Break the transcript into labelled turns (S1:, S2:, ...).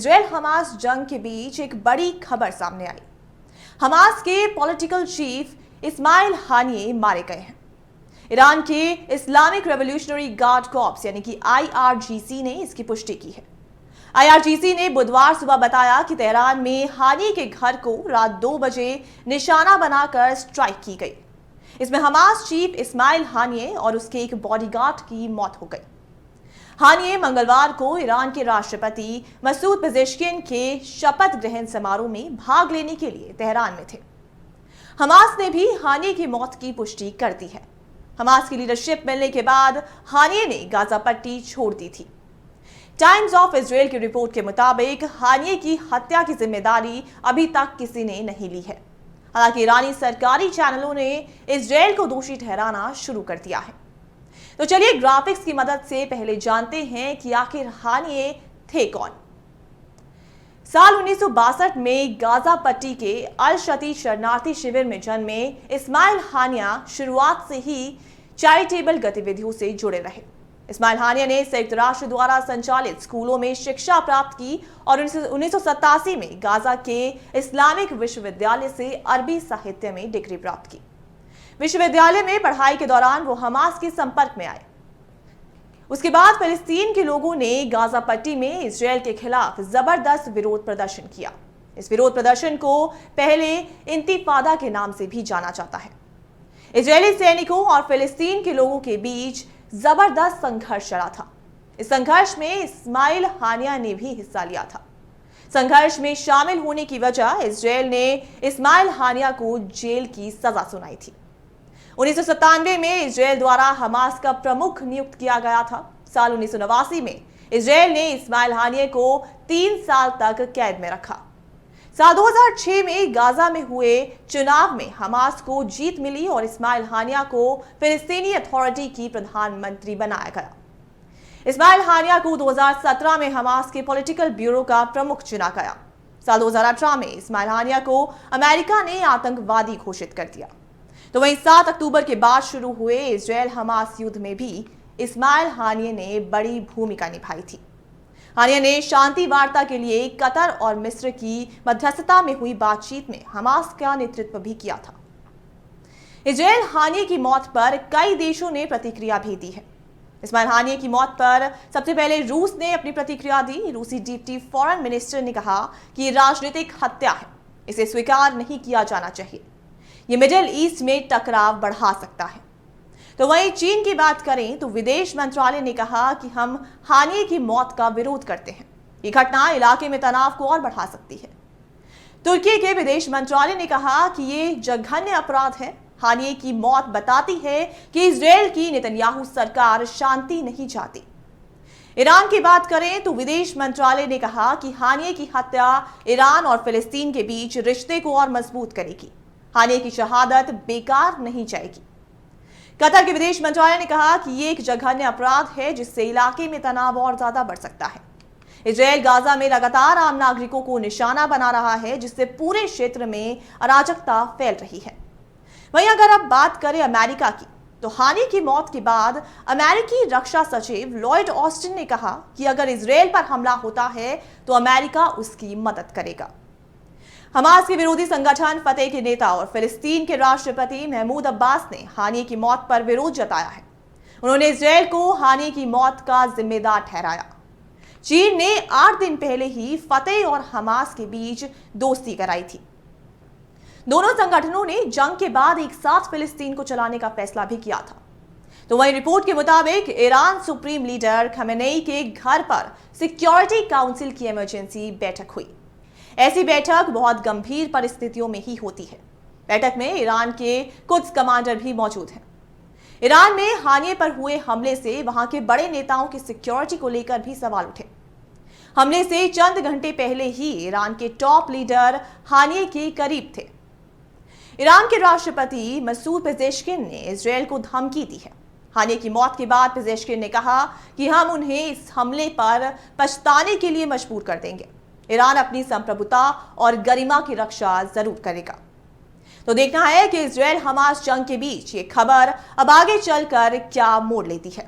S1: Israel Hamas जंग के बीच एक बड़ी खबर सामने आई। हमास के पॉलिटिकल चीफ इस्माइल हानिये मारे गए हैं। ईरान के इस्लामिक रेवोल्यूशनरी गार्ड कॉर्प्स यानी कि IRGC ने इसकी पुष्टि की है। IRGC ने बुधवार सुबह बताया कि तेहरान में हानिये के घर को रात 2 बजे निशाना बनाकर स्ट्राइक की गई। इसमें हमास चीफ इस्माइल हानिये और उसके एक बॉडीगार्ड की मौत हो गई। हानिये मंगलवार को ईरान के राष्ट्रपति मसूद पेजेश्कियन के शपथ ग्रहण समारोह में भाग लेने के लिए तेहरान में थे। हमास ने भी हानिये की मौत की पुष्टि कर दी है। हमास की लीडरशिप मिलने के बाद हानिये ने गाजा पट्टी छोड़ दी थी। टाइम्स ऑफ इजराइल की रिपोर्ट के मुताबिक हानिये की हत्या की जिम्मेदारी अभी तक किसी ने नहीं ली है। हालांकि ईरानी सरकारी चैनलों ने इजराइल को दोषी ठहराना शुरू कर दिया है। तो चलिए ग्राफिक्स की मदद से पहले जानते हैं कि आखिर हानिये थे कौन। साल 1962 में गाजा पट्टी के अल शती शरणार्थी शिविर में जन्मे इस्माइल हानिया शुरुआत से ही चैरिटेबल गतिविधियों से जुड़े रहे। इस्माइल हानिया ने संयुक्त राष्ट्र द्वारा संचालित स्कूलों में शिक्षा प्राप्त की और 1987 में गाजा के इस्लामिक विश्वविद्यालय से अरबी साहित्य में डिग्री प्राप्त की। विश्वविद्यालय में पढ़ाई के दौरान वो हमास के संपर्क में आए। उसके बाद फिलिस्तीन के लोगों ने गाजा पट्टी में इजराइल के खिलाफ जबरदस्त विरोध प्रदर्शन किया। इस विरोध प्रदर्शन को पहले इंतिफादा के नाम से भी जाना जाता है। इजरायली सैनिकों और फिलिस्तीन के लोगों के बीच जबरदस्त संघर्ष चला था। इस संघर्ष में इस्माइल हानिया ने भी हिस्सा लिया था। संघर्ष में शामिल होने की वजह इजराइल ने इस्माइल हानिया को जेल की सजा सुनाई थी। 1997 में इजराइल द्वारा हमास का प्रमुख नियुक्त किया गया था। साल 1989 में इजराइल ने इस्माइल हानिये को 3 साल तक कैद में रखा। साल 2006 में गाजा में हुए चुनाव में हमास को जीत मिली और इस्माइल हानिया को फिलिस्तीनी अथॉरिटी की प्रधानमंत्री बनाया गया। इस्माइल हानिया को 2017 में हमास के पॉलिटिकल ब्यूरो का प्रमुख चुना गया। साल 2018 में इस्माइल हानिया को अमेरिका ने आतंकवादी घोषित कर दिया। तो वहीं 7 अक्टूबर के बाद शुरू हुए इजराइल हमास युद्ध में भी इस्माइल हानिये ने बड़ी भूमिका निभाई थी। हानिये ने शांति वार्ता के लिए कतर और मिस्र की मध्यस्थता में हुई बातचीत में हमास का नेतृत्व भी किया था। इजराइल हानिये की मौत पर कई देशों ने प्रतिक्रिया भी दी है। इस्माइल हानिये की मौत पर सबसे पहले रूस ने अपनी प्रतिक्रिया दी। रूसी डिप्टी फॉरेन मिनिस्टर ने कहा कि ये राजनीतिक हत्या है, इसे स्वीकार नहीं किया जाना चाहिए। ये मिडिल ईस्ट में टकराव बढ़ा सकता है। तो वहीं चीन की बात करें तो विदेश मंत्रालय ने कहा कि हम हानिये की मौत का विरोध करते हैं। ये घटना इलाके में तनाव को और बढ़ा सकती है। तुर्की के विदेश मंत्रालय ने कहा कि ये जघन्य अपराध है। हानिये की मौत बताती है कि इजराइल की नेतन्याहू सरकार शांति नहीं चाहती। ईरान की बात करें तो विदेश मंत्रालय ने कहा कि हानिये की हत्या ईरान और फिलिस्तीन के बीच रिश्ते को और मजबूत करेगी। हानिये की शहादत बेकार नहीं जाएगी। कतर के विदेश मंत्रालय ने कहा कि ये एक जघन्य अपराध है जिससे इलाके में तनाव और ज्यादा बढ़ सकता है। इजराइल गाजा में लगातार आम नागरिकों को निशाना बना रहा है जिससे पूरे क्षेत्र में अराजकता फैल रही है। वहीं अगर अब बात करें अमेरिका की तो हानिये की मौत के बाद अमेरिकी रक्षा सचिव लॉयड ऑस्टिन ने कहा कि अगर इजराइल पर हमला होता है तो अमेरिका उसकी मदद करेगा। हमास के विरोधी संगठन फतेह के नेता और फिलिस्तीन के राष्ट्रपति महमूद अब्बास ने हानिये की मौत पर विरोध जताया है। उन्होंने इजराइल को हानिये की मौत का जिम्मेदार ठहराया। चीन ने 8 दिन पहले ही फतेह और हमास के बीच दोस्ती कराई थी। दोनों संगठनों ने जंग के बाद एक साथ फिलिस्तीन को चलाने का फैसला भी किया था। तो वहीं रिपोर्ट के मुताबिक ईरान सुप्रीम लीडर खमेनेई के घर पर सिक्योरिटी काउंसिल की इमरजेंसी बैठक हुई। ऐसी बैठक बहुत गंभीर परिस्थितियों में ही होती है। बैठक में ईरान के कुछ कमांडर भी मौजूद हैं। ईरान में हानिये पर हुए हमले से वहां के बड़े नेताओं की सिक्योरिटी को लेकर भी सवाल उठे। हमले से चंद घंटे पहले ही ईरान के टॉप लीडर हानिये के करीब थे। ईरान के राष्ट्रपति मसूद पेजेश्कियन ने इजराइल को धमकी दी है। हानिये की मौत के बाद पेजेश्कियन ने कहा कि हम उन्हें इस हमले पर पछताने के लिए मजबूर कर देंगे। ईरान अपनी संप्रभुता और गरिमा की रक्षा जरूर करेगा। तो देखना है कि इजराइल हमास जंग के बीच ये खबर अब आगे चलकर क्या मोड़ लेती है।